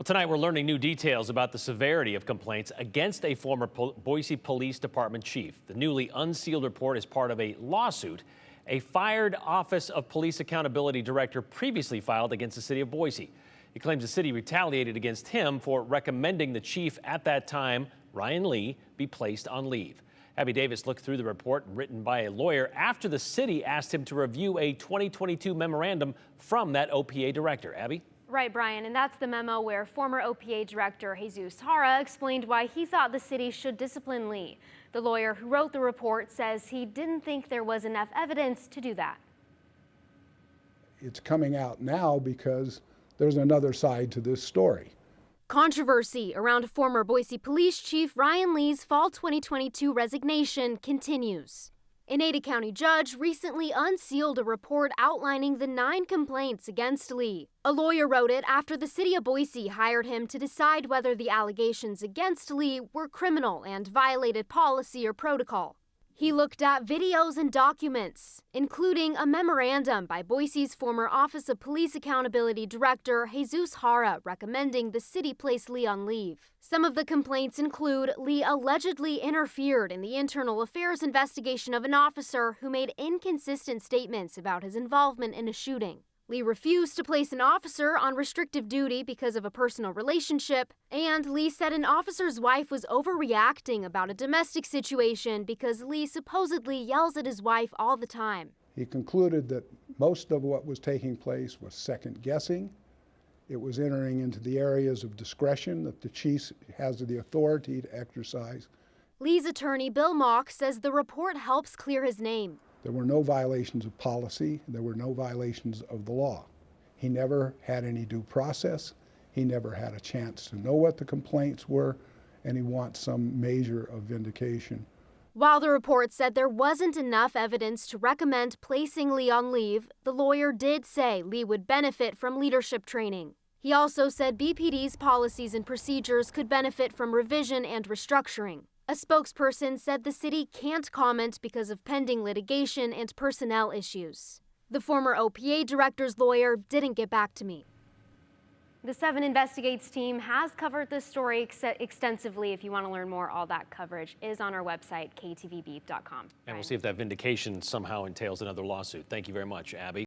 Well, tonight we're learning new details about the severity of complaints against a former Boise Police Department chief. The newly unsealed report is part of a lawsuit a fired Office of Police Accountability Director previously filed against the city of Boise. He claims the city retaliated against him for recommending the chief at that time, Ryan Lee, be placed on leave. Abby Davis looked through the report written by a lawyer after the city asked him to review a 2022 memorandum from that OPA director. Abby? Right, Brian, and that's the memo where former OPA Director Jesus Hara explained why he thought the city should discipline Lee. The lawyer who wrote the report says he didn't think there was enough evidence to do that. It's coming out now because there's another side to this story. Controversy around former Boise Police Chief Ryan Lee's fall 2022 resignation continues. An Ada County judge recently unsealed a report outlining the 9 complaints against Lee. A lawyer wrote it after the city of Boise hired him to decide whether the allegations against Lee were criminal and violated policy or protocol. He looked at videos and documents, including a memorandum by Boise's former Office of Police Accountability Director Jesus Hara recommending the city place Lee on leave. Some of the complaints include Lee allegedly interfered in the internal affairs investigation of an officer who made inconsistent statements about his involvement in a shooting. Lee refused to place an officer on restrictive duty because of a personal relationship, and Lee said an officer's wife was overreacting about a domestic situation because Lee supposedly yells at his wife all the time. He concluded that most of what was taking place was second guessing. It was entering into the areas of discretion that the chief has the authority to exercise. Lee's attorney, Bill Mock, says the report helps clear his name. There were no violations of policy. There were no violations of the law. He never had any due process. He never had a chance to know what the complaints were, and he wants some measure of vindication. While the report said there wasn't enough evidence to recommend placing Lee on leave, the lawyer did say Lee would benefit from leadership training. He also said BPD's policies and procedures could benefit from revision and restructuring. A spokesperson said the city can't comment because of pending litigation and personnel issues. The former OPA director's lawyer didn't get back to me. The 7 Investigates team has covered this story extensively. If you want to learn more, all that coverage is on our website, ktvbeef.com. And we'll see if that vindication somehow entails another lawsuit. Thank you very much, Abby.